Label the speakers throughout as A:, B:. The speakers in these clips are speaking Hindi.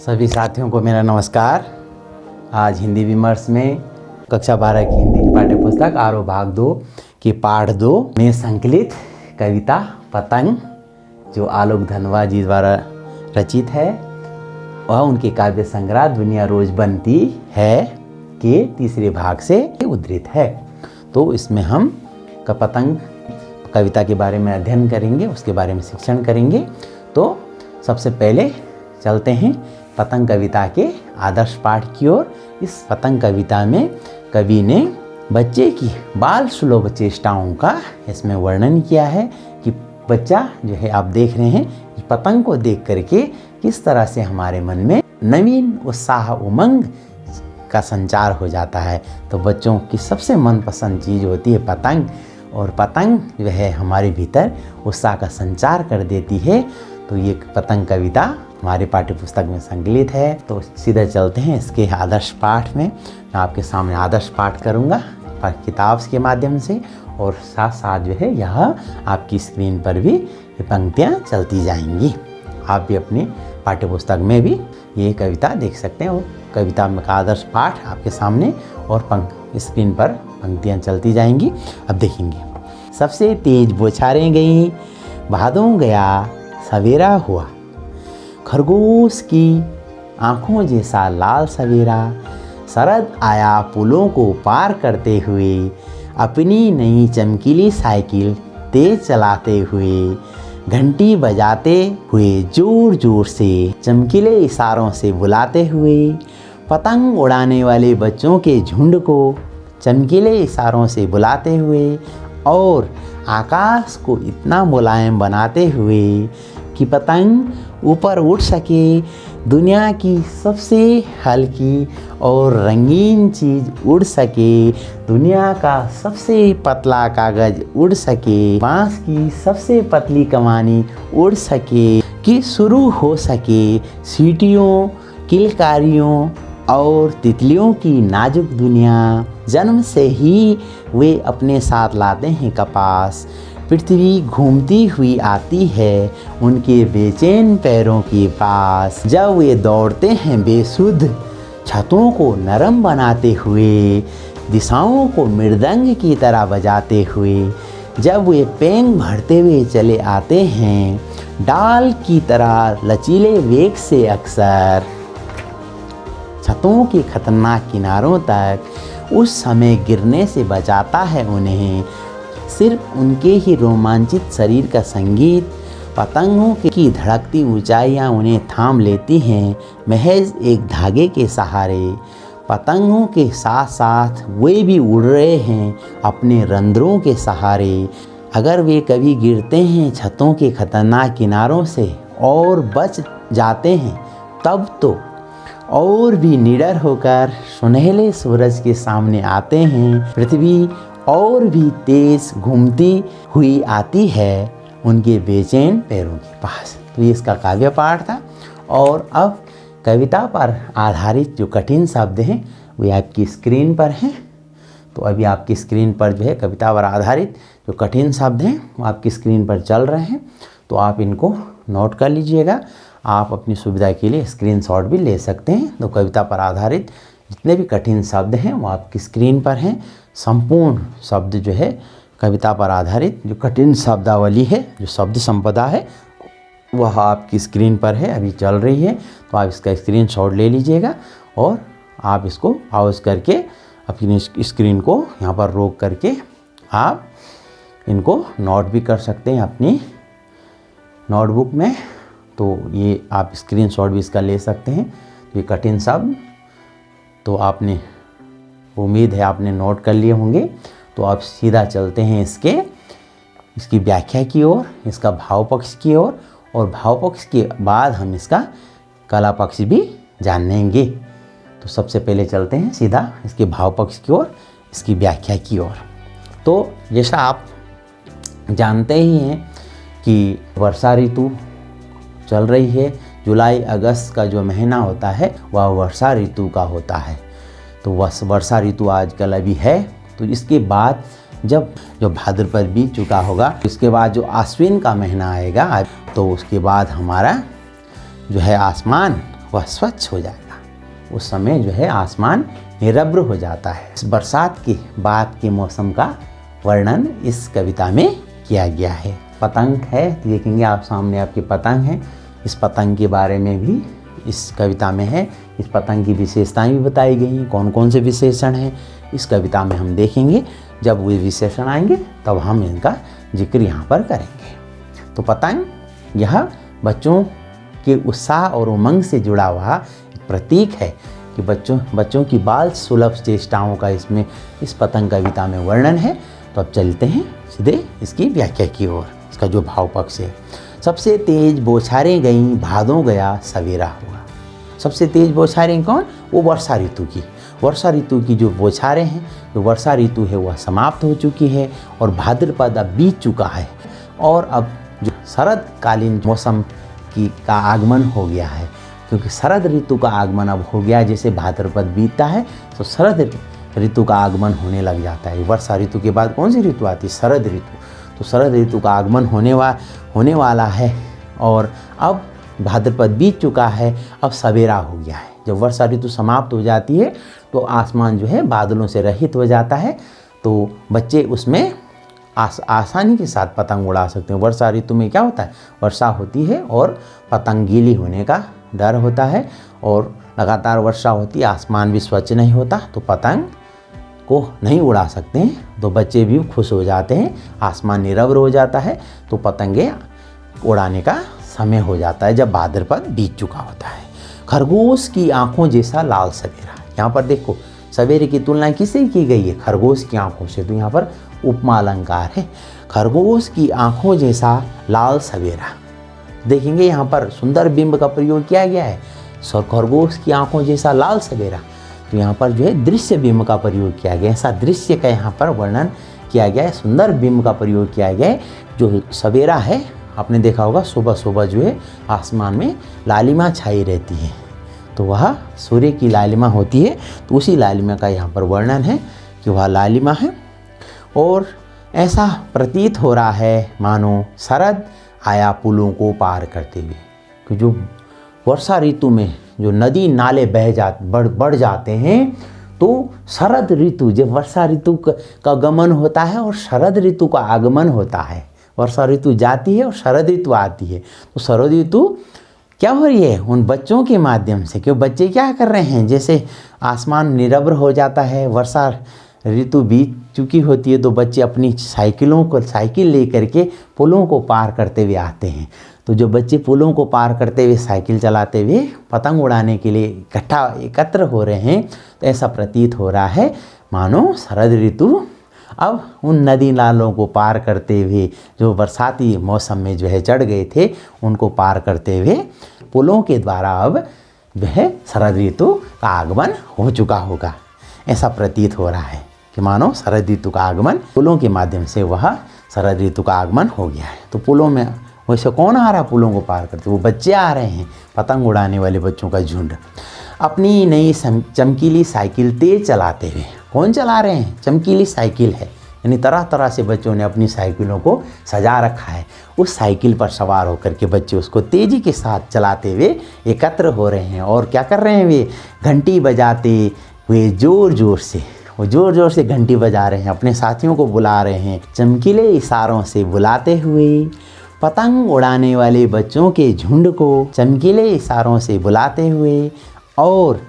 A: सभी साथियों को मेरा नमस्कार। आज हिंदी विमर्श में कक्षा 12 की हिंदी की पाठ्य पुस्तक आरोह भाग 2 के पाठ 2 में संकलित कविता पतंग, जो आलोक धनवा जी द्वारा रचित है, वह उनके काव्य संग्रह दुनिया रोज बनती है के तीसरे भाग से उद्धृत है। तो इसमें हम पतंग कविता के बारे में अध्ययन करेंगे, उसके बारे में शिक्षण करेंगे। तो सबसे पहले चलते हैं पतंग कविता के आदर्श पाठ की ओर। इस पतंग कविता में कवि ने बच्चे की बाल सुलभ चेष्टाओं का इसमें वर्णन किया है कि बच्चा जो है, आप देख रहे हैं कि पतंग को देख करके किस तरह से हमारे मन में नवीन उत्साह उमंग का संचार हो जाता है। तो बच्चों की सबसे मनपसंद चीज़ होती है पतंग, और पतंग जो है हमारे भीतर उत्साह का संचार कर देती है। तो ये पतंग कविता हमारे पाठ्य पुस्तक में संकलित है। तो सीधे चलते हैं इसके आदर्श पाठ में। मैं आपके सामने आदर्श पाठ करूँगा किताब के माध्यम से, और साथ साथ जो है यह आपकी स्क्रीन पर भी ये पंक्तियाँ चलती जाएंगी। आप भी अपनी पाठ्य पुस्तक में भी ये कविता देख सकते हैं। और कविता में का आदर्श पाठ आपके सामने और स्क्रीन पर पंक्तियाँ चलती जाएंगी। अब देखेंगे। सबसे तेज बौछारें गई, भादों गया सवेरा हुआ, खरगोश की आँखों जैसा लाल सवेरा, शरद आया पुलों को पार करते हुए, अपनी नई चमकीली साइकिल तेज चलाते हुए, घंटी बजाते हुए जोर जोर से, चमकीले इशारों से बुलाते हुए, पतंग उड़ाने वाले बच्चों के झुंड को चमकीले इशारों से बुलाते हुए, और आकाश को इतना मुलायम बनाते हुए कि पतंग ऊपर उड़ सके, दुनिया की सबसे हल्की और रंगीन चीज़ उड़ सके, दुनिया का सबसे पतला कागज़ उड़ सके, बांस की सबसे पतली कमानी उड़ सके, कि शुरू हो सके सीटियों, किलकारियों और तितलियों की नाजुक दुनिया। जन्म से ही वे अपने साथ लाते हैं कपास, पृथ्वी घूमती हुई आती है उनके बेचैन पैरों के पास। जब वे दौड़ते हैं बेसुध, छतों को नरम बनाते हुए, दिशाओं को मृदंग की तरह बजाते हुए, जब वे पेंग भरते हुए चले आते हैं डाल की तरह लचीले वेग से, अक्सर छतों के खतरनाक किनारों तक, उस समय गिरने से बचाता है उन्हें सिर्फ उनके ही रोमांचित शरीर का संगीत। पतंगों की धड़कती ऊंचाइयां उन्हें थाम लेती हैं महज एक धागे के सहारे। पतंगों के साथ साथ वे भी उड़ रहे हैं अपने रंध्रों के सहारे। अगर वे कभी गिरते हैं छतों के खतरनाक किनारों से और बच जाते हैं, तब तो और भी निडर होकर सुनहले सूरज के सामने आते हैं। पृथ्वी और भी तेज घूमती हुई आती है उनके बेचैन पैरों के पास। तो ये इसका काव्य पाठ था। और अब कविता पर आधारित जो कठिन शब्द हैं वे आपकी स्क्रीन पर हैं। तो अभी आपकी स्क्रीन पर जो है कविता पर आधारित जो कठिन शब्द हैं वो आपकी स्क्रीन पर चल रहे हैं। तो आप इनको नोट कर लीजिएगा। आप अपनी सुविधा के लिए स्क्रीनशॉट भी ले सकते हैं। तो कविता पर आधारित जितने भी कठिन शब्द हैं वो आपकी स्क्रीन पर हैं। संपूर्ण शब्द जो है कविता पर आधारित जो कठिन शब्दावली है, जो शब्द संपदा है, वह आपकी स्क्रीन पर है, अभी चल रही है। तो आप इसका स्क्रीनशॉट ले लीजिएगा और आप इसको पॉज करके अपनी स्क्रीन को यहाँ पर रोक करके आप इनको नोट भी कर सकते हैं अपनी नोटबुक में। तो ये आप स्क्रीनशॉट भी इसका ले सकते हैं। ये कठिन शब्द तो आपने, उम्मीद है आपने नोट कर लिए होंगे। तो आप सीधा चलते हैं इसकी व्याख्या की ओर, इसका भाव पक्ष की ओर, और भाव पक्ष के बाद हम इसका कला पक्ष भी जानेंगे। तो सबसे पहले चलते हैं सीधा इसके भाव पक्ष की ओर, इसकी व्याख्या की ओर। तो जैसा आप जानते ही हैं कि वर्षा ऋतु चल रही है। जुलाई अगस्त का जो महीना होता है वह वर्षा ऋतु का होता है। तो वर्षा ऋतु आजकल अभी है। तो इसके बाद जब जो भाद्रपद बीत चुका होगा, इसके बाद जो आश्विन का महीना आएगा, तो उसके बाद हमारा जो है आसमान वह स्वच्छ हो जाएगा। उस समय जो है आसमान निरभ्र हो जाता है। इस बरसात के बाद के मौसम का वर्णन इस कविता में किया गया है। पतंग है, देखेंगे आप सामने आपकी पतंग है। इस पतंग के बारे में भी इस कविता में है। इस पतंग की विशेषताएं भी बताई गई हैं। कौन कौन से विशेषण हैं इस कविता में हम देखेंगे। जब वे विशेषण आएंगे तब हम इनका जिक्र यहाँ पर करेंगे। तो पतंग यह बच्चों के उत्साह और उमंग से जुड़ा हुआ एक प्रतीक है कि बच्चों की बाल सुलभ चेष्टाओं का इसमें इस पतंग कविता में वर्णन है। तो अब चलते हैं सीधे इसकी व्याख्या की ओर। इसका जो भाव पक्ष है, सबसे तेज बौछारें गईं, भादों गया सवेरा हुआ। सबसे तेज बौछारें कौन? वो वर्षा ऋतु की। वर्षा ऋतु की जो बौछारें हैं, जो वर्षा ऋतु है वह समाप्त हो चुकी है और भाद्रपद अब बीत चुका है और अब जो शरदकालीन मौसम का आगमन हो गया है। क्योंकि शरद ऋतु का आगमन अब हो गया, जैसे भाद्रपद बीतता है तो शरद ऋतु का आगमन होने लग जाता है। वर्षा ऋतु के बाद कौन सी ऋतु आती है? शरद ऋतु। तो शरद ऋतु का आगमन होने वाला है और अब भाद्रपद बीत चुका है, अब सवेरा हो गया है। जब वर्षा ऋतु समाप्त हो जाती है तो आसमान जो है बादलों से रहित हो जाता है, तो बच्चे उसमें आसानी के साथ पतंग उड़ा सकते हैं। वर्षा ऋतु में क्या होता है? वर्षा होती है और पतंग गीली होने का डर होता है और लगातार वर्षा होती है, आसमान भी स्वच्छ नहीं होता, तो पतंग को नहीं उड़ा सकते हैं। तो बच्चे भी खुश हो जाते हैं, आसमान निरभ्र हो जाता है, तो पतंगे उड़ाने का समय हो जाता है जब भाद्रपद बीत चुका होता है। खरगोश की आंखों जैसा लाल सवेरा। यहाँ पर देखो सवेरे की तुलना किससे की गई है? खरगोश की आंखों से। तो यहाँ पर उपमा अलंकार है। खरगोश की आंखों जैसा लाल सवेरा। देखेंगे यहाँ पर सुंदर बिंब का प्रयोग किया गया है। खरगोश की आंखों जैसा लाल सवेरा, तो यहाँ पर जो है दृश्य बिंब का प्रयोग किया गया है। ऐसा दृश्य का यहाँ पर वर्णन किया गया है, सुंदर बिंब का प्रयोग किया गया है। जो सवेरा है, आपने देखा होगा सुबह सुबह जो है आसमान में लालिमा छाई रहती है, तो वह सूर्य की लालिमा होती है। तो उसी लालिमा का यहाँ पर वर्णन है कि वह लालिमा है और ऐसा प्रतीत हो रहा है मानो शरद आया पुलों को पार करते हुए। कि जो वर्षा ऋतु में जो नदी नाले बढ़ जाते हैं, तो शरद ऋतु, जब वर्षा ऋतु का गमन होता है और शरद ऋतु का आगमन होता है, वर्षा ऋतु जाती है और शरद ऋतु आती है, तो शरद ऋतु क्या हो रही है? उन बच्चों के माध्यम से। क्यों बच्चे क्या कर रहे हैं? जैसे आसमान निरभ्र हो जाता है, वर्षा ऋतु बीत चुकी होती है, तो बच्चे अपनी साइकिल लेकर के पुलों को पार करते हुए आते हैं। तो जो बच्चे पुलों को पार करते हुए साइकिल चलाते हुए पतंग उड़ाने के लिए एकत्र हो रहे हैं, तो ऐसा प्रतीत हो रहा है मानो शरद ऋतु अब उन नदी नालों को पार करते हुए, जो बरसाती मौसम में जो है चढ़ गए थे, उनको पार करते हुए पुलों के द्वारा अब वह शरद ऋतु का आगमन हो चुका होगा। ऐसा प्रतीत हो रहा है कि मानो शरद ऋतु का आगमन पुलों के माध्यम से वह शरद ऋतु का आगमन हो गया है। तो पुलों में वैसे कौन आ रहा है? पुलों को पार करते वो बच्चे आ रहे हैं, पतंग उड़ाने वाले बच्चों का झुंड, अपनी नई चमकीली साइकिल तेज चलाते हुए। कौन चला रहे हैं? चमकीली साइकिल है, यानी तरह तरह से बच्चों ने अपनी साइकिलों को सजा रखा है। उस साइकिल पर सवार होकर के बच्चे उसको तेज़ी के साथ चलाते हुए एकत्र हो रहे हैं। और क्या कर रहे हैं? वे घंटी बजाते हुए ज़ोर ज़ोर से घंटी बजा रहे हैं, अपने साथियों को बुला रहे हैं, चमकीले इशारों से बुलाते हुए पतंग उड़ाने वाले बच्चों के झुंड को चमकीले इशारों से बुलाते हुए और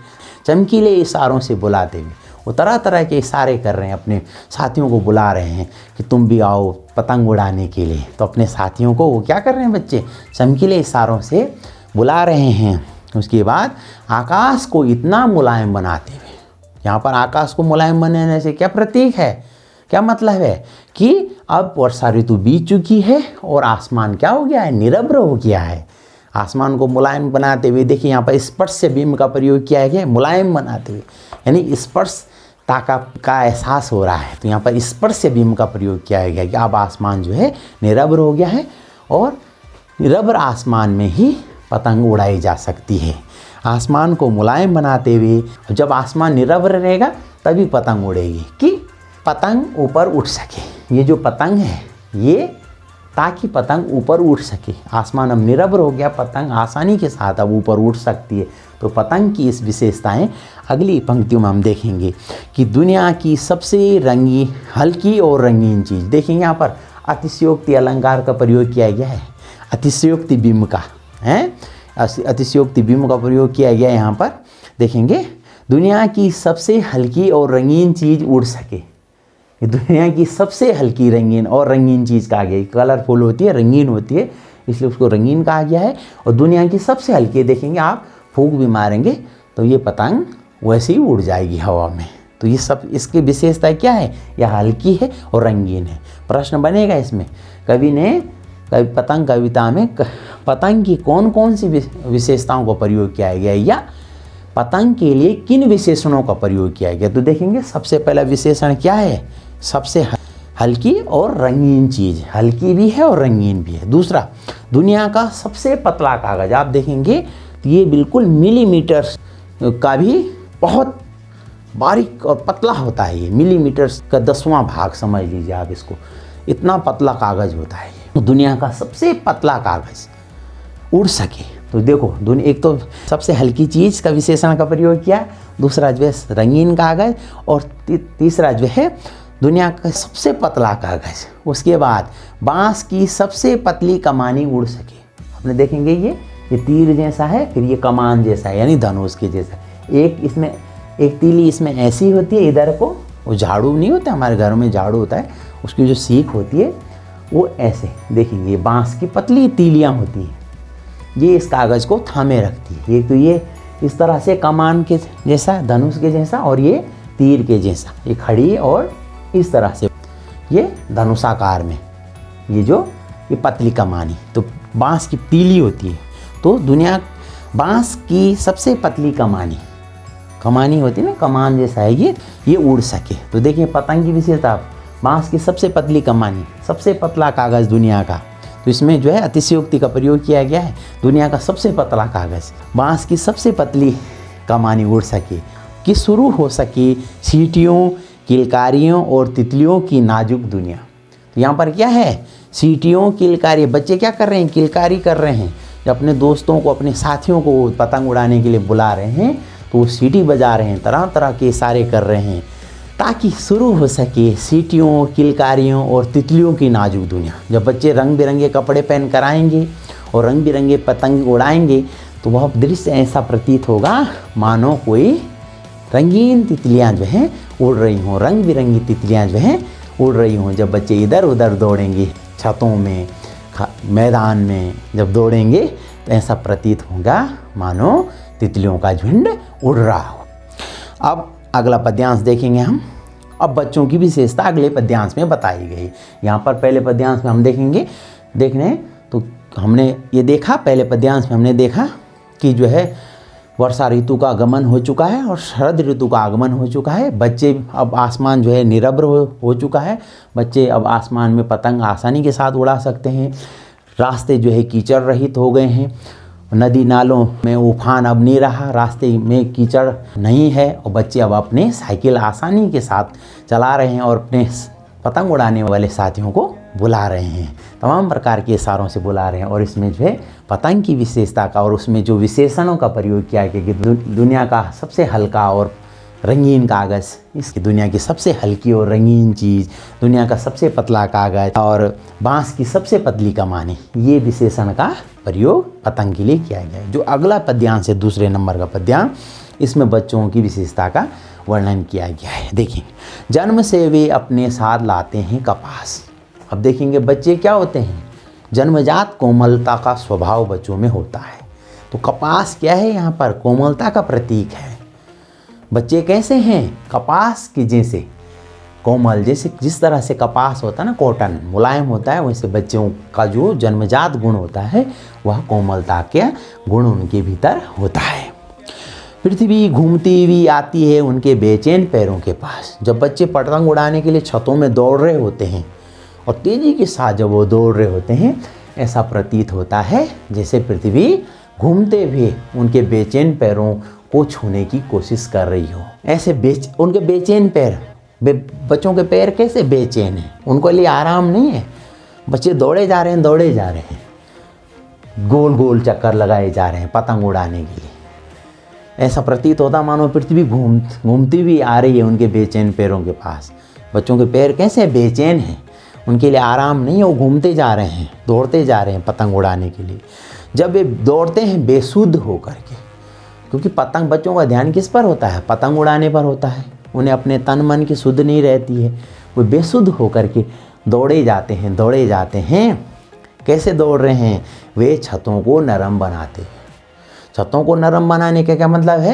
A: चमकीले इशारों से बुलाते हुए वो तरह तरह के इशारे कर रहे हैं, अपने साथियों को बुला रहे हैं कि तुम भी आओ पतंग उड़ाने के लिए। तो अपने साथियों को वो क्या कर रहे हैं? बच्चे चमकीले इशारों से बुला रहे हैं। उसके बाद आकाश को इतना मुलायम बनाते हुए, यहाँ पर आकाश को मुलायम बनाने से क्या प्रतीक है, क्या मतलब है कि अब वर्षा ऋतु बीत चुकी है और आसमान क्या हो गया है? निरभ्र हो गया है। आसमान को मुलायम बनाते हुए देखिए यहाँ पर स्पर्श बिंब का प्रयोग किया गया है, मुलायम बनाते हुए, यानी स्पर्शता का एहसास हो रहा है। तो यहाँ पर स्पर्श बिंब का प्रयोग किया गया कि अब आसमान जो है निरभ्र हो गया है और निरभ्र आसमान में ही पतंग उड़ाई जा सकती है। आसमान को मुलायम बनाते हुए, जब आसमान निरभ्र रहेगा तभी पतंग उड़ेगी कि पतंग ऊपर उठ सके। ये जो पतंग है ये ताकि पतंग ऊपर उठ सके, आसमान अब निरभ्र हो गया, पतंग आसानी के साथ अब ऊपर उठ सकती है। तो पतंग की इस विशेषताएं अगली पंक्तियों में हम देखेंगे कि दुनिया की सबसे रंगीन, हल्की और रंगीन चीज़। देखेंगे यहाँ पर अतिशयोक्ति अलंकार का प्रयोग किया गया है, अतिशयोक्ति बिंब का है, अतिशयोक्ति बिंब का प्रयोग किया गया है यहाँ पर। देखेंगे दुनिया की सबसे हल्की और रंगीन चीज़ उड़ सके, दुनिया की सबसे हल्की रंगीन और रंगीन चीज़ कहा गया, कलरफुल होती है, रंगीन होती है, इसलिए उसको रंगीन कहा गया है। और दुनिया की सबसे हल्की, देखेंगे आप फूंक भी मारेंगे तो ये पतंग वैसे ही उड़ जाएगी हवा में। तो ये सब इसकी विशेषता क्या है, यह हल्की है और रंगीन है। प्रश्न बनेगा इसमें, कवि ने पतंग कविता में पतंग की कौन कौन सी विशेषताओं का प्रयोग किया गया या पतंग के लिए किन विशेषणों का प्रयोग किया गया। तो देखेंगे सबसे पहला विशेषण क्या है, सबसे हल्की और रंगीन चीज़, हल्की भी है और रंगीन भी है। दूसरा, दुनिया का सबसे पतला कागज़। आप देखेंगे तो ये बिल्कुल मिलीमीटर का भी बहुत बारीक और पतला होता है, ये मिलीमीटर का 10वां भाग समझ लीजिए आप इसको, इतना पतला कागज़ होता है ये। दुनिया का सबसे पतला कागज़ उड़ सके। तो देखो एक तो सबसे हल्की चीज़ का विशेषण का प्रयोग किया, दूसरा जो है रंगीन कागज़, और तीसरा जो है दुनिया का सबसे पतला कागज़। उसके बाद बांस की सबसे पतली कमानी उड़ सके। अपने देखेंगे ये तीर जैसा है, फिर ये कमान जैसा है, यानी धनुष के जैसा। एक इसमें एक तीली इसमें ऐसी होती है, इधर को वो झाड़ू नहीं होता, हमारे घर में झाड़ू होता है, उसकी जो सीख होती है वो ऐसे, देखेंगे बांस की पतली तीलियाँ होती हैं, ये इस कागज़ को थामे रखती है। ये तो ये इस तरह से कमान के जैसा, धनुष के जैसा, और ये तीर के जैसा, ये खड़ी और इस तरह से ये धनुषाकार में ये पतली कमानी, तो बांस की तीली होती है। तो दुनिया बांस की सबसे पतली कमानी होती है ना, कमान जैसा है ये उड़ सके। तो देखिए पतंग की विशेषता, बांस की सबसे पतली कमानी, सबसे पतला कागज़ दुनिया का। तो इसमें जो है अतिशयोक्ति का प्रयोग किया गया है, दुनिया का सबसे पतला कागज़, बांस की सबसे पतली कमानी उड़ सके, कि शुरू हो सके सीटियों, किलकारियों और तितलियों की नाजुक दुनिया। तो यहाँ पर क्या है, सीटियों, किलकारी, बच्चे क्या कर रहे हैं, किलकारी कर रहे हैं, जब अपने दोस्तों को, अपने साथियों को पतंग उड़ाने के लिए बुला रहे हैं तो वो सीटी बजा रहे हैं, तरह तरह के इशारे कर रहे हैं, ताकि शुरू हो सके सीटियों, किलकारियों और तितलियों की नाजुक दुनिया। जब बच्चे रंग बिरंगे कपड़े पहन कर आएंगे और रंग बिरंगे पतंग उड़ाएंगे तो वह दृश्य ऐसा प्रतीत होगा मानो कोई रंगीन तितलियां जो हैं उड़ रही हों, रंग बिरंगी तितलियां जो हैं उड़ रही हों। जब बच्चे इधर उधर दौड़ेंगे, छतों में, मैदान में जब दौड़ेंगे तो ऐसा प्रतीत होगा मानो तितलियों का झुंड उड़ रहा हो। अब अगला पद्यांश देखेंगे हम। अब बच्चों की विशेषता अगले पद्यांश में बताई गई। यहाँ पर पहले पद्यांश में हम देखने तो हमने ये देखा, पहले पद्यांश में हमने देखा कि जो है वर्षा ऋतु का आगमन हो चुका है और शरद ऋतु का आगमन हो चुका है। बच्चे अब आसमान जो है निरभ्र हो चुका है, बच्चे अब आसमान में पतंग आसानी के साथ उड़ा सकते हैं। रास्ते जो है कीचड़ रहित हो गए हैं, नदी नालों में उफान अब नहीं रहा, रास्ते में कीचड़ नहीं है, और बच्चे अब अपने साइकिल आसानी के साथ चला रहे हैं और अपने पतंग उड़ाने वाले साथियों को बुला रहे हैं, तमाम प्रकार के इशारों से बुला रहे हैं। और इसमें जो है पतंग की विशेषता का और उसमें जो विशेषणों का प्रयोग किया गया कि दुनिया का सबसे हल्का और रंगीन कागज़, इसकी दुनिया की सबसे हल्की और रंगीन चीज़, दुनिया का सबसे पतला कागज़ और बांस की सबसे पतली कमानी, ये विशेषण का प्रयोग पतंग के लिए किया गया है। जो अगला पद्यांश है, दूसरे नंबर का पद्यांश, इसमें बच्चों की विशेषता का वर्णन किया गया है। देखिए, जन्म से वे अपने साथ लाते हैं कपास। अब देखेंगे बच्चे क्या होते हैं, जन्मजात कोमलता का स्वभाव बच्चों में होता है। तो कपास क्या है, यहाँ पर कोमलता का प्रतीक है। बच्चे कैसे हैं, कपास के जैसे कोमल, जैसे जिस तरह से कपास होता है ना, कॉटन मुलायम होता है, वैसे बच्चों का जो जन्मजात गुण होता है वह कोमलता के गुण उनके भीतर होता है। पृथ्वी घूमती हुई आती है उनके बेचैन पैरों के पास। जब बच्चे पतंग उड़ाने के लिए छतों में दौड़ रहे होते हैं और तेज़ी के साथ जब वो दौड़ रहे होते हैं, ऐसा प्रतीत होता है जैसे पृथ्वी घूमते हुए उनके बेचैन पैरों को छूने की कोशिश कर रही हो। ऐसे उनके बेचैन पैर, बच्चों के पैर कैसे बेचैन हैं, उनको लिए आराम नहीं है। बच्चे दौड़े जा रहे हैं, गोल गोल चक्कर लगाए जा रहे हैं पतंग उड़ाने के लिए। ऐसा प्रतीत होता मानो पृथ्वी घूमती हुई आ रही है उनके बेचैन पैरों के पास। बच्चों के पैर कैसे बेचैन हैं, उनके लिए आराम नहीं है, वो घूमते जा रहे हैं, दौड़ते जा रहे हैं पतंग उड़ाने के लिए। जब वे दौड़ते हैं बेसुध होकर के, क्योंकि पतंग, बच्चों का ध्यान किस पर होता है, पतंग उड़ाने पर होता है, उन्हें अपने तन मन की सुध नहीं रहती है, वो बेसुध होकर के दौड़े जाते हैं, दौड़े जाते हैं। कैसे दौड़ रहे हैं, वे छतों को नरम बनाते हैं। छतों को नरम बनाने का क्या मतलब है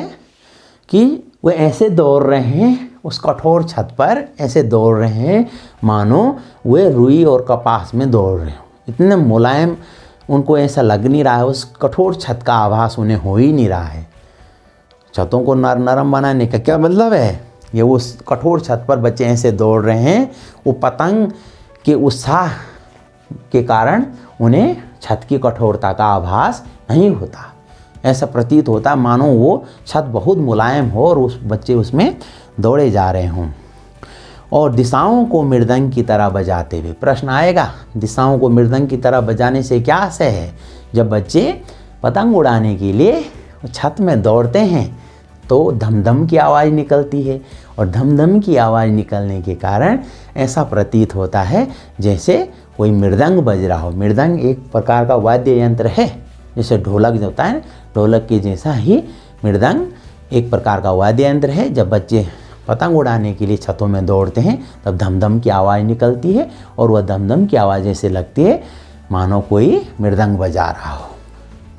A: कि वे ऐसे दौड़ रहे हैं उस कठोर छत पर, ऐसे दौड़ रहे हैं मानो वे रुई और कपास में दौड़ रहे हो। इतने मुलायम उनको ऐसा लग नहीं रहा है, उस कठोर छत का आभास उन्हें हो ही नहीं रहा है। छतों को नरम बनाने का क्या मतलब है, ये उस कठोर छत पर बच्चे ऐसे दौड़ रहे हैं, वो पतंग के उत्साह के कारण उन्हें छत की कठोरता का आभास नहीं होता। ऐसा प्रतीत होता मानो वो छत बहुत मुलायम हो और उस बच्चे उसमें दौड़े जा रहे हों। और दिशाओं को मृदंग की तरह बजाते हुए, प्रश्न आएगा दिशाओं को मृदंग की तरह बजाने से क्या आशय है। जब बच्चे पतंग उड़ाने के लिए छत में दौड़ते हैं तो धम-धम की आवाज़ निकलती है, और धम-धम की आवाज़ निकलने के कारण ऐसा प्रतीत होता है जैसे कोई मृदंग बज रहा हो। मृदंग एक प्रकार का वाद्य यंत्र है, जैसे ढोलक जो होता है ना, ढोलक के जैसा ही मृदंग एक प्रकार का वाद्य यंत्र है। जब बच्चे पतंग उड़ाने के लिए छतों में दौड़ते हैं तब धम-धम की आवाज़ निकलती है, और वह धम-धम की आवाज़ ऐसे लगती है मानो कोई मृदंग बजा रहा हो।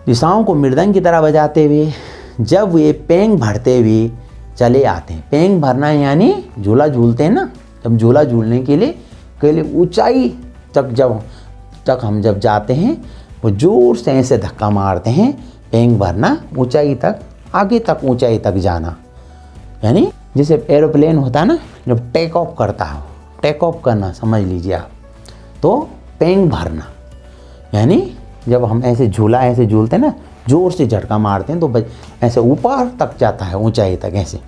A: दिशाओं को मृदंग की तरह बजाते हुए जब वे पेंग भरते हुए चले आते हैं, पेंग भरना यानी झूला झूलते हैं ना, जब झूला झूलने के लिए ऊंचाई तक हम जब जाते हैं वो जोर से ऐसे धक्का मारते हैं। पेंग भरना ऊंचाई तक, आगे तक ऊंचाई तक जाना, यानी जैसे एरोप्लेन होता है ना, जब टेक ऑफ करता हो, टेक ऑफ करना समझ लीजिए आप। तो पेंग भरना यानी जब हम ऐसे झूला ऐसे झूलते हैं ना, जोर से झटका मारते हैं तो ऐसे ऊपर तक जाता है, ऊंचाई तक ऐसे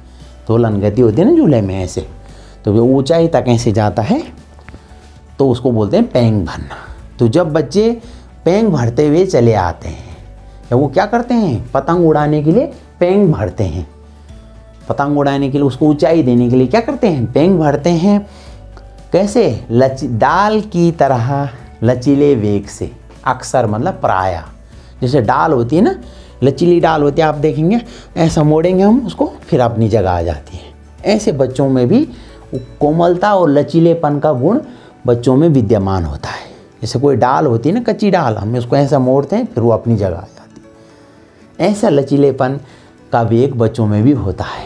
A: दोलन गति होती है ना झूले में, ऐसे तो वो ऊंचाई तक ऐसे जाता है, तो उसको बोलते हैं पेंग भरना। तो जब बच्चे पेंग भरते हुए चले आते हैं, या वो क्या करते हैं, पतंग उड़ाने के लिए पेंग भरते हैं। पतंग उड़ाने के लिए उसको ऊंचाई देने के लिए क्या करते हैं, पेंग भरते हैं। कैसे, डाल की तरह लचीले वेग से, अक्सर मतलब प्रायः, जैसे डाल होती है ना, लचीली डाल होती है, आप देखेंगे ऐसा मोड़ेंगे हम उसको, फिर अपनी जगह आ जाती है। ऐसे बच्चों में भी कोमलता और लचीलेपन का गुण बच्चों में विद्यमान होता है। जैसे कोई डाल होती है ना, कच्ची डाल, हम उसको ऐसा मोड़ते हैं फिर वो अपनी जगह आ जाती है। ऐसा लचीलेपन का वेग बच्चों में भी होता है।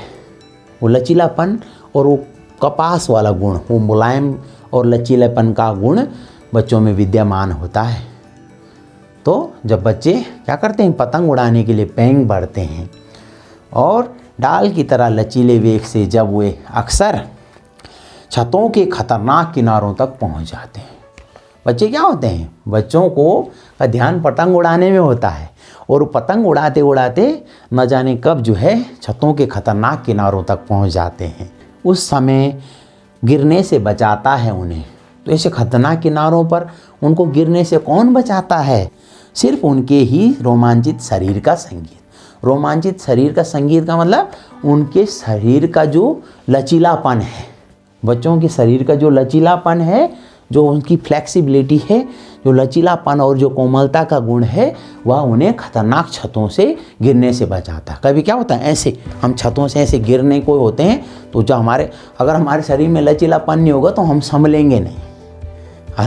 A: वो लचीलापन और वो कपास वाला गुण, वो मुलायम और लचीलेपन का गुण बच्चों में विद्यमान होता है। तो जब बच्चे क्या करते हैं, पतंग उड़ाने के लिए पेंग भरते हैं और डाल की तरह लचीले वेग से जब वे अक्सर छतों के खतरनाक किनारों तक पहुंच जाते हैं। बच्चे क्या होते हैं, बच्चों का ध्यान पतंग उड़ाने में होता है, और पतंग उड़ाते उड़ाते न जाने कब जो है छतों के खतरनाक किनारों तक पहुंच जाते हैं। उस समय गिरने से बचाता है उन्हें। तो ऐसे खतरनाक किनारों पर उनको गिरने से कौन बचाता है, सिर्फ उनके ही रोमांचित शरीर का संगीत। रोमांचित शरीर का संगीत का मतलब उनके शरीर का जो लचीलापन है, बच्चों के शरीर का जो लचीलापन है, जो उनकी फ्लेक्सिबिलिटी है, जो लचीलापन और जो कोमलता का गुण है, वह उन्हें खतरनाक छतों से गिरने से बचाता है। कभी क्या होता है, ऐसे हम छतों से ऐसे गिरने को होते हैं तो जो अगर हमारे शरीर में लचीलापन नहीं होगा तो हम संभलेंगे नहीं,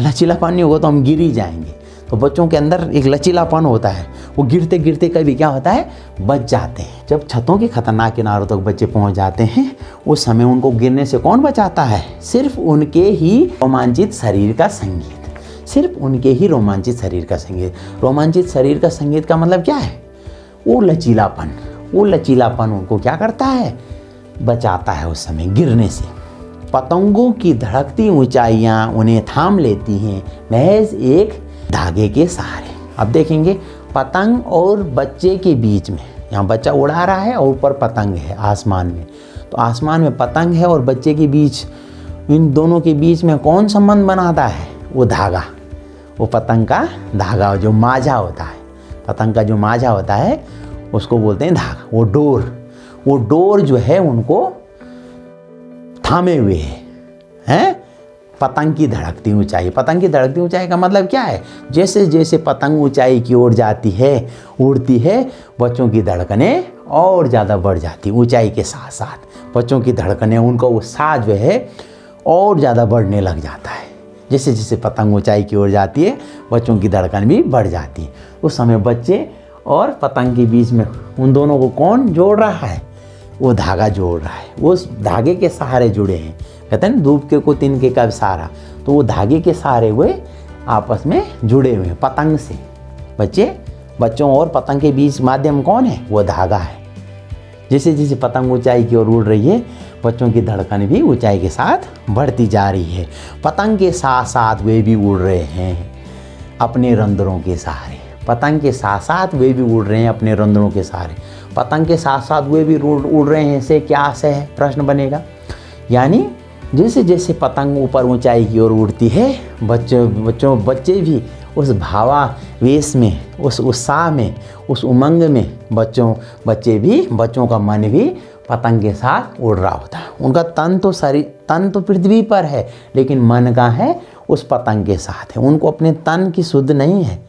A: लचीलापन नहीं होगा तो हम गिर ही जाएंगे। तो बच्चों के अंदर एक लचीलापन होता है, वो गिरते गिरते कभी क्या होता है, बच जाते हैं। जब छतों के खतरनाक किनारों तक बच्चे पहुंच जाते हैं, उस समय उनको गिरने से कौन बचाता है, सिर्फ उनके ही रोमांचित शरीर का संगीत। सिर्फ उनके ही रोमांचित शरीर का संगीत। रोमांचित शरीर का संगीत का मतलब क्या है, वो लचीलापन। वो लचीलापन उनको क्या करता है, बचाता है उस समय गिरने से। पतंगों की धड़कती ऊंचाइयां उन्हें थाम लेती हैं महज एक धागे के सहारे। अब देखेंगे पतंग और बच्चे के बीच में, यहाँ बच्चा उड़ा रहा है और ऊपर पतंग है आसमान में, तो आसमान में पतंग है और बच्चे के बीच, इन दोनों के बीच में कौन संबंध बनाता है, वो धागा, वो पतंग का धागा जो माझा होता है, पतंग का जो माझा होता है उसको बोलते हैं धागा, वो डोर। वो डोर जो है उनको थामे हुए हैं। पतंग की धड़कती ऊंचाई। पतंग की धड़कती ऊंचाई का मतलब क्या है? जैसे जैसे पतंग ऊंचाई की ओर जाती है, उड़ती है, बच्चों की धड़कनें और ज़्यादा बढ़ जाती। ऊंचाई के साथ साथ बच्चों की धड़कनें, उनका उत्साह जो है और ज़्यादा बढ़ने लग जाता है। जैसे जैसे पतंग ऊंचाई की ओर जाती है, बच्चों की धड़कन भी बढ़ जाती है। उस समय बच्चे और पतंग के बीच में उन दोनों को कौन जोड़ रहा है? वो धागा जोड़ रहा है। वो उस धागे के सहारे जुड़े हैं। कहते हैं ना, धूप के को तिनके का सहारा। तो वो धागे के सहारे हुए आपस में जुड़े हुए हैं पतंग से। बच्चों और पतंग के बीच माध्यम कौन है? वो धागा है। जैसे जैसे पतंग ऊंचाई की ओर उड़ रही है, बच्चों की धड़कन भी ऊंचाई के साथ बढ़ती जा रही है। पतंग के साथ साथ वे भी उड़ रहे हैं अपने रंध्रों के सहारे। पतंग के साथ साथ वे भी उड़ रहे हैं अपने रंध्रों के सहारे। पतंग के साथ साथ वे भी उड़ रहे हैं, से क्या से है? प्रश्न बनेगा। यानी जैसे जैसे पतंग ऊपर ऊंचाई की ओर उड़ती है, बच्चे भी उस भावावेश में, उस उत्साह में, उस उमंग में बच्चों का मन भी पतंग के साथ उड़ रहा होता है। उनका तन तो पृथ्वी पर है, लेकिन मन का है उस पतंग के साथ है। उनको अपने तन की सुध नहीं है,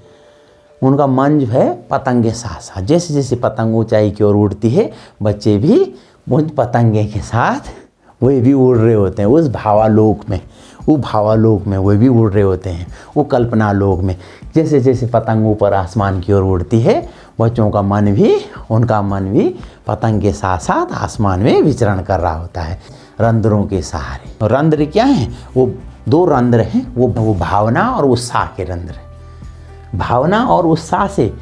A: उनका मन जो है पतंग के साथ साथ। जैसे जैसे पतंग ऊंचाई की ओर उड़ती है, बच्चे भी उस पतंगे के साथ वे भी उड़ रहे होते हैं उस भावालोक में। वो भावालोक में वे भी उड़ रहे होते हैं, वो कल्पना लोक में। जैसे जैसे पतंग ऊपर आसमान की ओर उड़ती है, उनका मन भी पतंग के साथ साथ आसमान में विचरण कर रहा होता है रंध्रों के सहारे। रंध्र क्या हैं? वो दो रंध्र हैं, वो भावना और उत्साह के रंध्र हैं। भावना और उत्साह से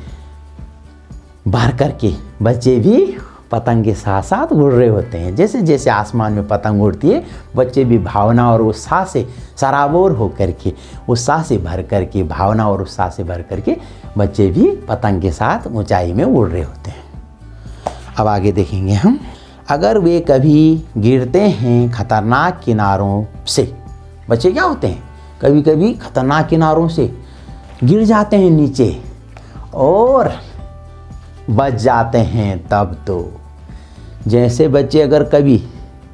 A: भर करके बच्चे भी पतंग के साथ साथ उड़ रहे होते हैं। जैसे जैसे आसमान में पतंग उड़ती है, बच्चे भी भावना और उत्साह से सराबोर होकर के, उत्साह से भर करके, भावना और उत्साह से भर करके बच्चे भी पतंग के साथ ऊंचाई में उड़ रहे होते हैं। अब आगे देखेंगे हम। अगर वे कभी गिरते हैं खतरनाक किनारों से, बच्चे क्या होते हैं? कभी कभी खतरनाक किनारों से गिर जाते हैं नीचे और बच जाते हैं। तब तो जैसे बच्चे अगर कभी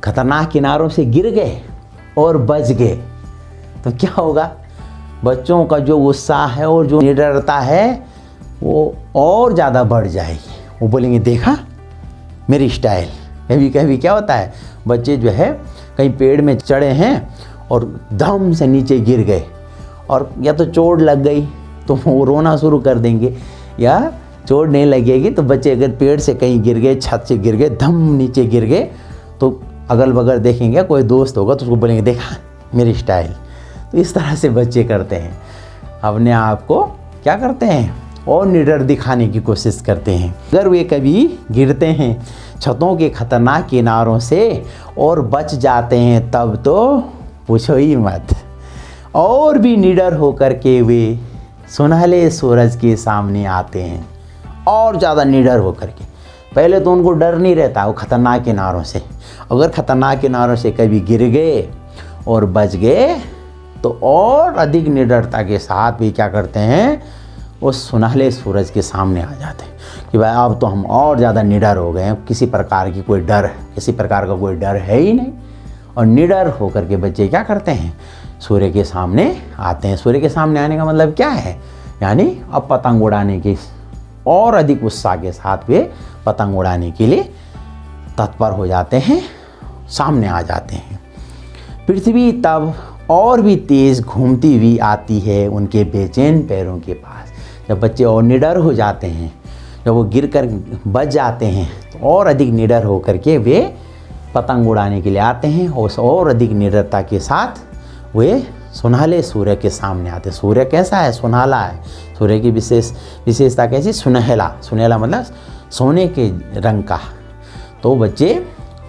A: खतरनाक किनारों से गिर गए और बच गए, तो क्या होगा? बच्चों का जो उत्साह है और जो निडरता है वो और ज़्यादा बढ़ जाएगी। वो बोलेंगे, देखा मेरी स्टाइल। कभी कभी क्या होता है, बच्चे जो है कहीं पेड़ में चढ़े हैं और धम से नीचे गिर गए, और या तो चोट लग गई तो वो रोना शुरू कर देंगे, या चोट नहीं लगेगी तो बच्चे अगर पेड़ से कहीं गिर गए, छत से गिर गए, धम नीचे गिर गए, तो अगल बगल देखेंगे, कोई दोस्त होगा तो उसको बोलेंगे, देखा मेरी स्टाइल। तो इस तरह से बच्चे करते हैं, अपने आप को क्या करते हैं? और निडर दिखाने की कोशिश करते हैं। अगर वे कभी गिरते हैं छतों के खतरनाक किनारों से और बच जाते हैं, तब तो पूछो ही मत। और भी निडर होकर के वे सुनहले सूरज के सामने आते हैं, और ज़्यादा निडर होकर के। पहले तो उनको डर नहीं रहता वो खतरनाक किनारों से। अगर खतरनाक किनारों से कभी गिर गए और बच गए, तो और अधिक निडरता के साथ भी क्या करते हैं? उस सुनहले सूरज के सामने आ जाते हैं कि भाई अब तो हम और ज़्यादा निडर हो गए हैं, किसी प्रकार का कोई डर है ही नहीं। और निडर होकर के बच्चे क्या करते हैं? सूर्य के सामने आते हैं। सूर्य के सामने आने का मतलब क्या है? यानी अब पतंग उड़ाने की और अधिक उत्साह के साथ वे पतंग उड़ाने के लिए तत्पर हो जाते हैं, सामने आ जाते हैं। पृथ्वी तब और भी तेज़ घूमती हुई आती है उनके बेचैन पैरों के पास। जब बच्चे और निडर हो जाते हैं, जब वो गिरकर बच जाते हैं, तो और अधिक निडर होकर के वे पतंग उड़ाने के लिए आते हैं। और अधिक निडरता के साथ वे सुनहले सूर्य के सामने आते। सूर्य कैसा है? सुनहला है। सूर्य की विशेषता कैसी? सुनहला मतलब सोने के रंग का। तो बच्चे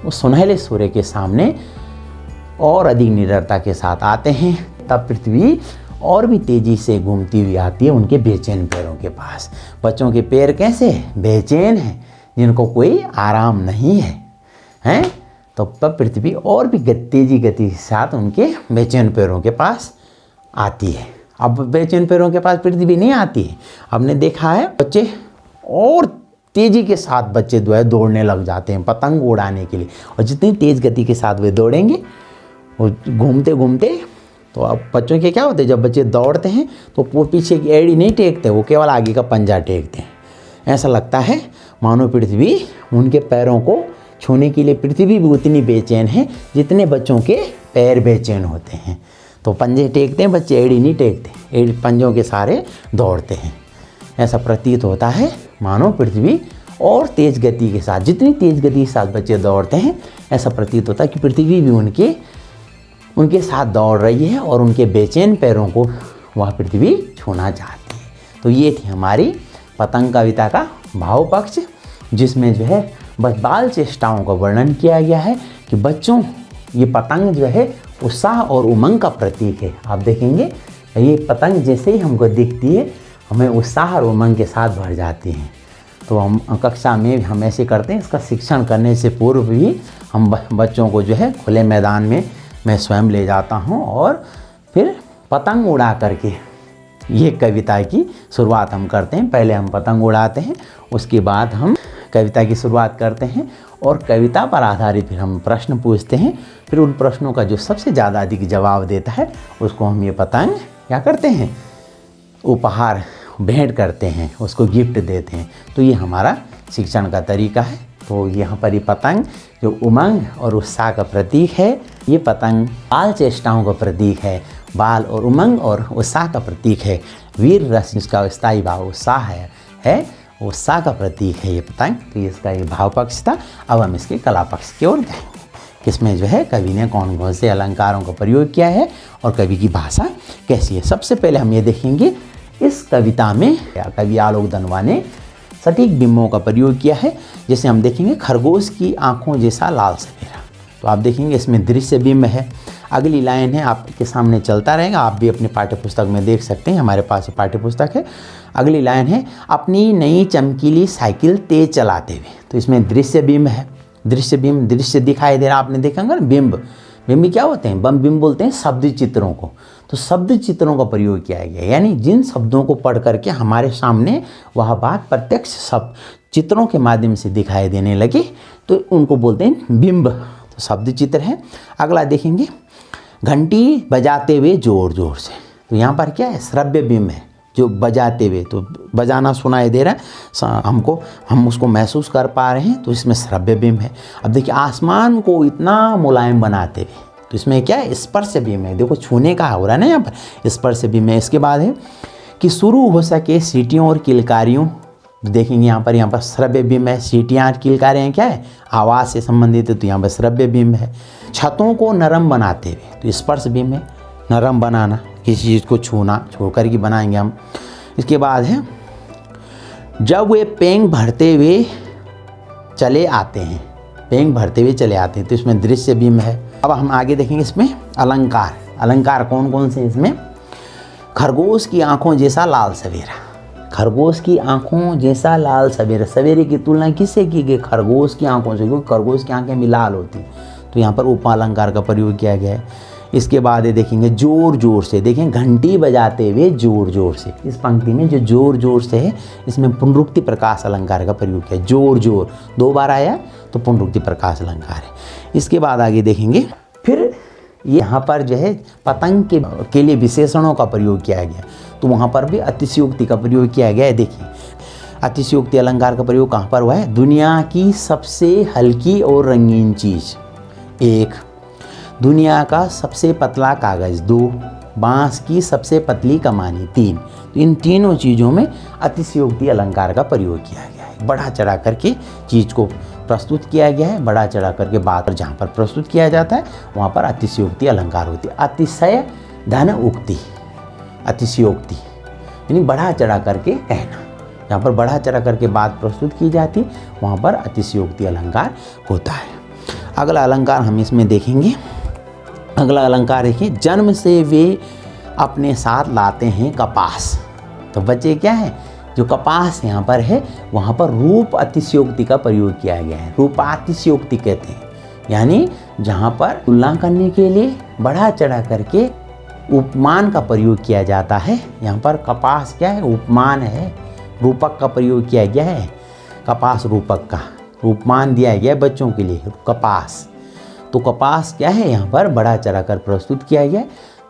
A: उस सुनहले सूर्य के सामने और अधिक निडरता के साथ आते हैं। तब पृथ्वी और भी तेज़ी से घूमती हुई आती है उनके बेचैन पैरों के पास। बच्चों के पैर कैसे हैं? बेचैन हैं, जिनको कोई आराम नहीं है, हैं? तो तब पृथ्वी और भी तेजी गति के साथ उनके बेचैन पैरों के पास आती है। अब बेचैन पैरों के पास पृथ्वी नहीं आती है। हमने देखा है बच्चे और तेज़ी के साथ बच्चे जो है दौड़ने लग जाते हैं पतंग उड़ाने के लिए। और जितनी तेज़ गति के साथ वे दौड़ेंगे, वो घूमते घूमते, तो अब बच्चों के क्या होते हैं, जब बच्चे दौड़ते हैं तो वो पीछे की एड़ी नहीं टेकते, वो केवल आगे का पंजा टेकते हैं। ऐसा लगता है मानो पृथ्वी उनके पैरों को छूने के लिए पृथ्वी भी उतनी बेचैन है जितने बच्चों के पैर बेचैन होते हैं। तो पंजे टेकते हैं बच्चे, एड़ी नहीं टेकते, एड़ी पंजों के सारे दौड़ते हैं। ऐसा प्रतीत होता है मानो पृथ्वी और तेज़ गति के साथ, जितनी तेज़ गति के साथ बच्चे दौड़ते हैं, ऐसा प्रतीत होता है कि पृथ्वी भी उनके साथ दौड़ रही है और उनके बेचैन पैरों को वह पृथ्वी छूना चाहती है। तो ये थी हमारी पतंग कविता का भाव पक्ष, जिसमें जो है बस बाल चेष्टाओं का वर्णन किया गया है कि बच्चों, ये पतंग जो है उत्साह और उमंग का प्रतीक है। आप देखेंगे ये पतंग जैसे ही हमको दिखती है, हमें उत्साह और उमंग के साथ भर जाती हैं। तो हम कक्षा में हम ऐसे करते हैं, इसका शिक्षण करने से पूर्व भी हम बच्चों को जो है खुले मैदान में मैं स्वयं ले जाता हूँ और फिर पतंग उड़ा करके ये कविता की शुरुआत हम करते हैं। पहले हम पतंग उड़ाते हैं, उसके बाद हम कविता की शुरुआत करते हैं और कविता पर आधारित फिर हम प्रश्न पूछते हैं। फिर उन प्रश्नों का जो सबसे ज़्यादा अधिक जवाब देता है उसको हम ये पतंग क्या करते हैं, उपहार भेंट करते हैं, उसको गिफ्ट देते हैं। तो ये हमारा शिक्षण का तरीका है। तो यहाँ पर ये पतंग जो उमंग और उत्साह का प्रतीक है, ये पतंग बाल चेष्टाओं का प्रतीक है, बाल और उमंग और उत्साह का प्रतीक है। वीर रस जिसका स्थायी भाव उत्साह है उत्साह का प्रतीक है ये पतंग। तो इसका ये भाव पक्ष था। अब हम इसके कला पक्ष की ओर जाएंगे, इसमें जो है कवि ने कौन कौन से अलंकारों का प्रयोग किया है और कवि की भाषा कैसी है। सबसे पहले हम ये देखेंगे इस कविता में कवि आलोक दनवा ने सटीक बिंबों का प्रयोग किया है। जैसे हम देखेंगे खरगोश की आंखों जैसा लाल सवेरा, तो आप देखेंगे इसमें दृश्य बिंब है। अगली लाइन है आपके सामने चलता रहेगा, आप भी अपने पाठ्य पुस्तक में देख सकते हैं, हमारे पास पाठ्य पुस्तक है। अगली लाइन है अपनी नई चमकीली साइकिल तेज चलाते हुए, तो इसमें दृश्य बिंब है। दृश्य बिंब, दृश्य दिखाई दे रहा, आपने देखा ना बिंब। बिंब क्या होते हैं, बिंब बोलते हैं शब्द चित्रों को। तो शब्द चित्रों का प्रयोग किया गया, यानी जिन शब्दों को पढ़ करके हमारे सामने वह बात प्रत्यक्ष शब्द चित्रों के माध्यम से दिखाई देने लगे तो उनको बोलते हैं बिंब। तो शब्द चित्र है। अगला देखेंगे घंटी बजाते हुए जोर जोर से, तो यहाँ पर क्या है, श्रव्य बिंब है जो बजाते हुए, तो बजाना सुनाई दे रहा है हमको, हम उसको महसूस कर पा रहे हैं, तो इसमें श्रव्य बिंब है। अब देखिए आसमान को इतना मुलायम बनाते हुए, तो इसमें क्या है, स्पर्श बिंब है। देखो छूने का हो रहा है ना यहाँ पर, स्पर्श बिंब है। इसके बाद है कि शुरू हो सके सीटियों और किलकारियों, देखेंगे यहाँ पर श्रव्य बिंब है। सीटियाँ और किलकारियाँ क्या है, आवाज़ से संबंधित है, तो यहाँ पर श्रव्य बिंब है। छतों को नरम बनाते हुए, तो स्पर्श बिंब है, नरम बनाना, किसी चीज़ को छूना, छू कर के बनाएंगे हम। इसके बाद है जब वे पेंग भरते हुए चले आते हैं, पेंग भरते हुए चले आते हैं, तो इसमें दृश्य बिंब है। अब हम आगे देखेंगे इसमें अलंकार। अलंकार कौन कौन से इसमें, खरगोश की आंखों जैसा लाल सवेरा, खरगोश की आंखों जैसा लाल सवेरा, सवेरे की तुलना किससे की गई, खरगोश की आंखों से, क्योंकि खरगोश की आंखें भी लाल होती हैं, तो यहाँ पर उपालंकार का प्रयोग किया गया है। इसके बाद देखेंगे जोर जोर से, देखें घंटी बजाते हुए जोर जोर से, इस पंक्ति में जो जोर जोर से है इसमें पुनरुक्ति प्रकाश अलंकार का प्रयोग किया है। जोर जोर 2 बार आया तो पुनरुक्ति प्रकाश अलंकार है। इसके बाद आगे देखेंगे फिर यहाँ पर जो है पतंग के लिए विशेषणों का प्रयोग किया गया, तो वहाँ पर भी अतिशयोक्ति का प्रयोग किया गया है। देखिए अतिशयोक्ति अलंकार का प्रयोग कहाँ पर हुआ है, दुनिया की सबसे हल्की और रंगीन चीज़ 1, दुनिया का सबसे पतला कागज़ 2, बांस की सबसे पतली कमानी 3। तो इन तीनों चीज़ों में अतिशयोक्ति अलंकार का प्रयोग किया गया है। बढ़ा चढ़ा करके चीज़ को प्रस्तुत किया गया है, बढ़ा चढ़ा करके बात जहाँ पर प्रस्तुत किया जाता है वहाँ पर अतिशयोक्ति अलंकार होती है। अतिशय धन उक्ति, अतिशयोक्ति यानी बढ़ा चढ़ा करके कहना, जहाँ पर बढ़ा चढ़ा करके बात प्रस्तुत की जाती वहाँ पर अतिशयोक्ति अलंकार होता है। अगला अलंकार हम इसमें देखेंगे। अगला अलंकार देखिए, जन्म से वे अपने साथ लाते हैं कपास, तो बच्चे क्या है, जो कपास यहाँ पर है वहाँ पर रूप अतिशयोक्ति का प्रयोग किया गया है। रूपातिशयोक्ति कहते हैं, यानी जहाँ पर तुलना करने के लिए बढ़ा चढ़ा करके उपमान का प्रयोग किया जाता है। यहाँ पर कपास क्या है, उपमान है, रूपक का प्रयोग किया गया है। कपास रूपक का उपमान दिया गया बच्चों के लिए, कपास। तो कपास क्या है यहाँ पर बढ़ा चढ़ा कर प्रस्तुत किया गया।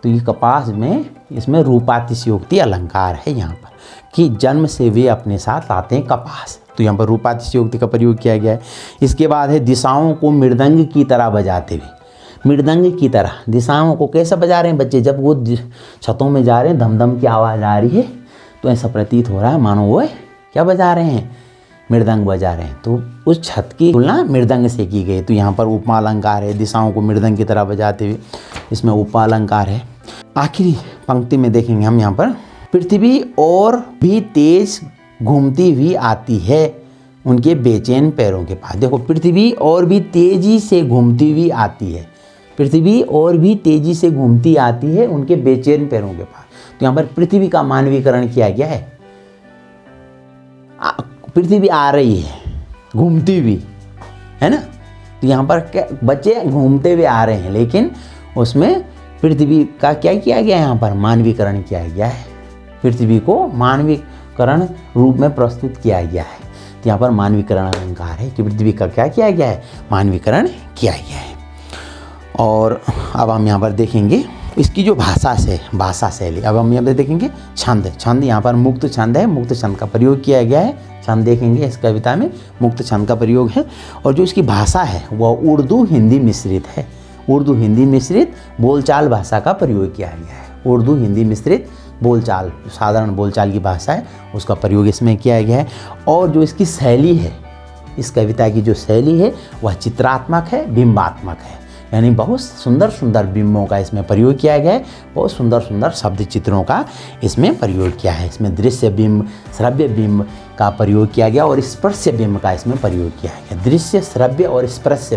A: तो ये कपास में इसमें रूपातिशयोक्ति अलंकार है यहाँ पर कि जन्म से वे अपने साथ लाते हैं कपास। तो यहाँ पर रूपातिशयोक्ति का प्रयोग किया गया है। इसके बाद है दिशाओं को मृदंग की तरह बजाते हुए। मृदंग की तरह दिशाओं को कैसे बजा रहे हैं बच्चे, जब वो छतों में जा रहे हैं धम धम की आवाज़ आ रही है तो ऐसा प्रतीत हो रहा है मानो वो क्या बजा रहे हैं, मृदंग बजा रहे हैं। तो उस छत की तुलना मृदंग से की गई। तो यहाँ पर उपमा अलंकार है, दिशाओं को मृदंग की तरह बजाते हुए, इसमें उपमा अलंकार है। आखिरी पंक्ति में देखेंगे हम यहाँ पर, पृथ्वी और भी तेज घूमती हुई आती है उनके बेचैन पैरों के पास। देखो, पृथ्वी और भी तेजी से घूमती हुई आती है, पृथ्वी और भी तेजी से घूमती आती है उनके बेचैन पैरों के पास। तो यहाँ पर पृथ्वी का मानवीकरण किया गया है। पृथ्वी आ रही है घूमती हुई, है ना। तो यहाँ पर क्या बच्चे घूमते हुए आ रहे हैं, लेकिन उसमें पृथ्वी का क्या किया गया है, यहाँ पर मानवीकरण किया गया है। पृथ्वी को मानवीकरण रूप में प्रस्तुत किया गया है। तो यहाँ पर मानवीकरण अलंकार है कि पृथ्वी का क्या किया गया है, मानवीकरण किया गया है। और अब हम यहाँ पर देखेंगे इसकी जो भाषा शैली। अब हम यहाँ पर देखेंगे छंद यहाँ पर मुक्त छंद है, मुक्त छंद का प्रयोग किया गया है। छंद देखेंगे इस कविता में मुक्त छंद का प्रयोग है। और जो इसकी भाषा है वह उर्दू हिंदी मिश्रित है। उर्दू हिंदी मिश्रित बोलचाल भाषा का प्रयोग किया गया है। उर्दू हिंदी मिश्रित बोलचाल, साधारण बोलचाल की भाषा है, उसका प्रयोग इसमें किया गया है। और जो इसकी शैली है, इस कविता की जो शैली है वह चित्रात्मक है, बिंबात्मक है, यानी बहुत सुंदर सुंदर बिंबों का इसमें प्रयोग किया गया है। बहुत सुंदर सुंदर शब्द चित्रों का इसमें प्रयोग किया है। इसमें दृश्य बिंब, श्रव्य बिंब का प्रयोग किया गया और स्पर्श बिंब का इसमें प्रयोग किया गया। दृश्य, श्रव्य और स्पर्श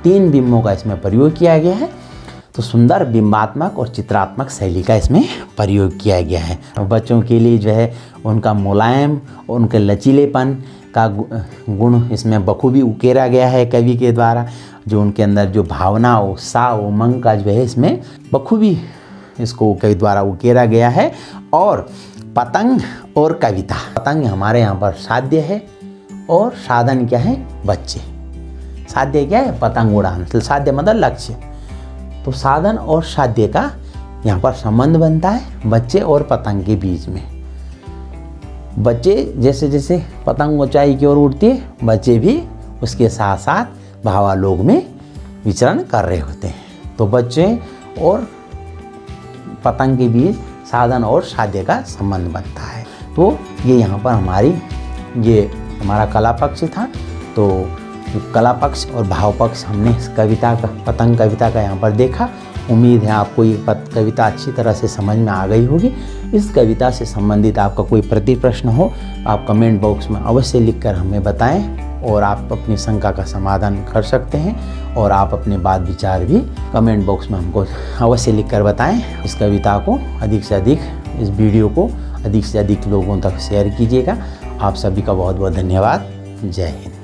A: 3 बिंबों का इसमें प्रयोग किया गया है। तो सुंदर बिंबात्मक और चित्रात्मक शैली का इसमें प्रयोग किया गया है। बच्चों के लिए जो है उनका मुलायम और उनके लचीलेपन का गुण इसमें बखूबी उकेरा गया है कवि के द्वारा। जो उनके अंदर जो भावना, उत्साह, उमंग का जो है इसमें बखूबी इसको कवि द्वारा उकेरा गया है। और पतंग और कविता, पतंग हमारे यहाँ पर साध्य है और साधन क्या है, बच्चे। साध्य क्या है, पतंग उड़ान, साध्य मतलब लक्ष्य। तो साधन और साध्य का यहाँ पर संबंध बनता है बच्चे और पतंग के बीच में। बच्चे जैसे जैसे पतंग ऊंचाई की ओर उड़ती है, बच्चे भी उसके साथ साथ भावालोक में विचरण कर रहे होते हैं। तो बच्चे और पतंग के बीच साधन और साध्य का संबंध बनता है। तो ये यहाँ पर ये हमारा कला पक्ष था। तो कला पक्ष और भाव पक्ष हमने इस कविता का, पतंग कविता का यहाँ पर देखा। उम्मीद है आपको ये कविता अच्छी तरह से समझ में आ गई होगी। इस कविता से संबंधित आपका कोई प्रश्न हो आप कमेंट बॉक्स में अवश्य लिखकर हमें बताएं और आप अपनी शंका का समाधान कर सकते हैं। और आप अपने बात विचार भी कमेंट बॉक्स में हमको अवश्य लिखकर बताएं। इस कविता को अधिक से अधिक, इस वीडियो को अधिक से अधिक लोगों तक शेयर कीजिएगा। आप सभी का बहुत बहुत धन्यवाद। जय हिंद।